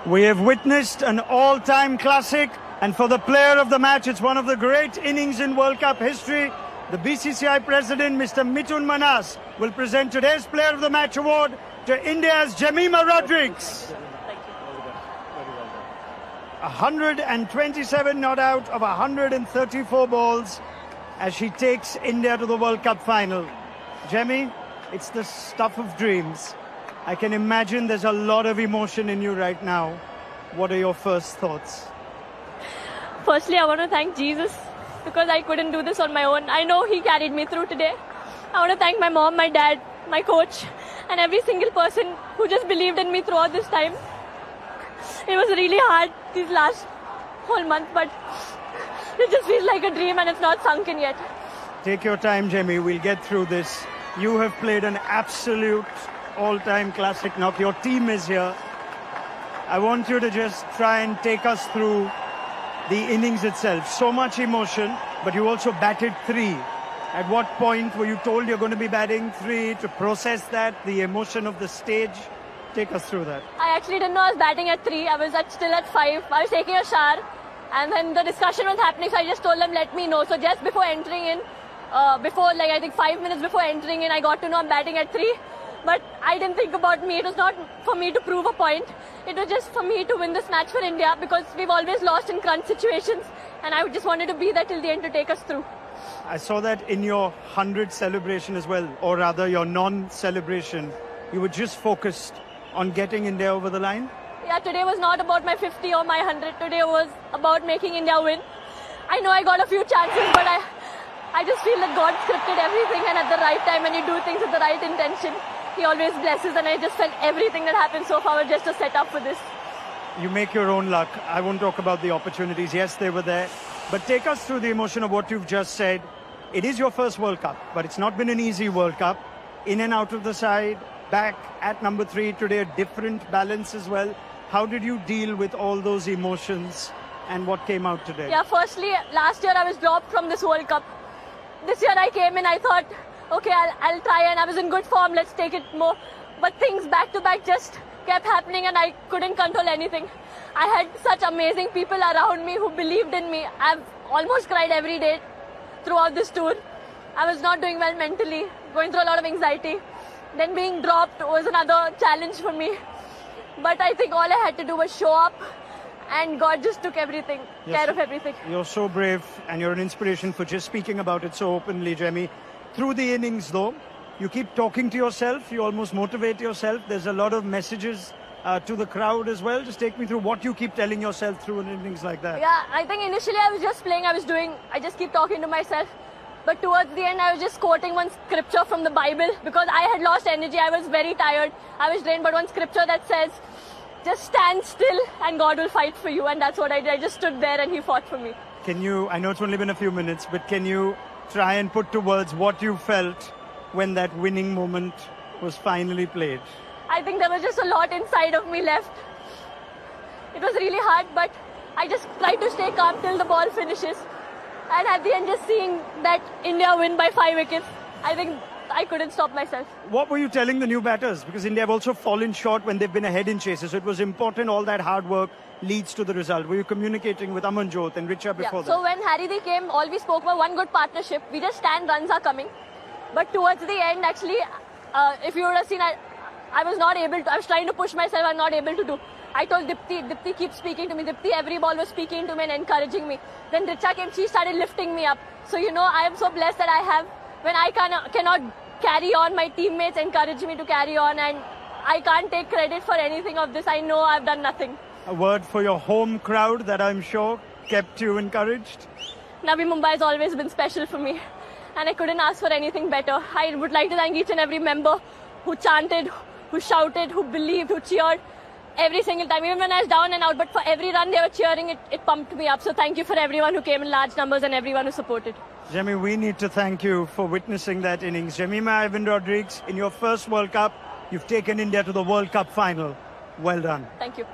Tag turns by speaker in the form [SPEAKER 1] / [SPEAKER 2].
[SPEAKER 1] We have witnessed an all-time classic, and for the player of the match, it's one of the great innings in World Cup history. The BCCI president, Mr. Mithun Manas, will present today's Player of the Match award to India's Jemimah Rodrigues. 127 not out of 134 balls as she takes India to the World Cup final. Jemmy, it's the stuff of dreams. I can imagine there's a lot of emotion in you right now. What are your first thoughts?
[SPEAKER 2] Firstly, I want to thank Jesus because I couldn't do this on my own. I know He carried me through today. I want to thank my mom, my dad, my coach, and every single person who just believed in me throughout this time. It was really hard these last whole month, but it just feels like a dream and it's not sunk in yet.
[SPEAKER 1] Take your time, Jemmy. We'll get through this. You have played an absolute all-time classic knock. Your team is here. I want you to just try and take us through the innings itself. So much emotion, but you also batted 3. At what point were you told you're going to be batting 3 to process that, the emotion of the stage? Take us through that.
[SPEAKER 2] I actually didn't know I was batting at 3. I was still at 5. I was taking a shower and then the discussion was happening, so I just told them, let me know. So just before entering in, I think 5 minutes before entering in, I got to know I'm batting at 3. But I didn't think about me. It was not for me to prove a point. It was just for me to win this match for India because we've always lost in crunch situations and I just wanted to be there till the end to take us through.
[SPEAKER 1] I saw that in your 100 celebration as well, or rather your non-celebration. You were just focused on getting India over the line?
[SPEAKER 2] Yeah, today was not about my 50 or my 100. Today was about making India win. I know I got a few chances, but I just feel that God scripted everything, and at the right time when you do things with the right intention, He always blesses, and I just felt everything that happened so far was just a setup for this.
[SPEAKER 1] You make your own luck. I won't talk about the opportunities. Yes, they were there. But take us through the emotion of what you've just said. It is your first World Cup, but it's not been an easy World Cup. In and out of the side, back at number 3 today, a different balance as well. How did you deal with all those emotions and what came out today?
[SPEAKER 2] Yeah, firstly, last year I was dropped from this World Cup. This year I came in, I thought, okay, I'll try, and I was in good form, let's take it more. But things back to back just kept happening and I couldn't control anything. I had such amazing people around me who believed in me. I've almost cried every day throughout this tour. I was not doing well mentally, going through a lot of anxiety. Then being dropped was another challenge for me. But I think all I had to do was show up and God just took everything, care of everything.
[SPEAKER 1] You're so brave and you're an inspiration for just speaking about it so openly, Jemmy. Through the innings though, you keep talking to yourself, you almost motivate yourself. There's a lot of messages to the crowd as well. Just take me through what you keep telling yourself through an innings like that.
[SPEAKER 2] Yeah, I think initially I was just playing, I just keep talking to myself. But towards the end, I was just quoting one scripture from the Bible because I had lost energy. I was very tired. I was drained. But one scripture that says, just stand still and God will fight for you. And that's what I did. I just stood there and He fought for me.
[SPEAKER 1] Can you, I know it's only been a few minutes, but can you try and put to words what you felt when that winning moment was finally played?
[SPEAKER 2] I think there was just a lot inside of me left. It was really hard, but I just tried to stay calm till the ball finishes. And at the end, just seeing that India win by 5 wickets, I think I couldn't stop myself.
[SPEAKER 1] What were you telling the new batters? Because India have also fallen short when they've been ahead in chases. So it was important all that hard work leads to the result. Were you communicating with Amanjot and Richa before that?
[SPEAKER 2] So when Harry came, all we spoke about one good partnership. We just stand, runs are coming. But towards the end, actually, if you would have seen, I was not able to. I was trying to push myself, I'm not able to do. I told Dipti keep speaking to me. Dipti every ball was speaking to me and encouraging me. Then Richa came, she started lifting me up. So I am so blessed that I have, when I cannot carry on, my teammates encourage me to carry on, and I can't take credit for anything of this. I know I've done nothing.
[SPEAKER 1] A word for your home crowd that I'm sure kept you encouraged?
[SPEAKER 2] Navi Mumbai has always been special for me, and I couldn't ask for anything better. I would like to thank each and every member who chanted, who shouted, who believed, who cheered. Every single time, even when I was down and out, but for every run they were cheering, it pumped me up. So thank you for everyone who came in large numbers and everyone who supported.
[SPEAKER 1] Jemmy, we need to thank you for witnessing that innings. Jemimah Rodrigues, in your first World Cup, you've taken India to the World Cup final. Well done.
[SPEAKER 2] Thank you.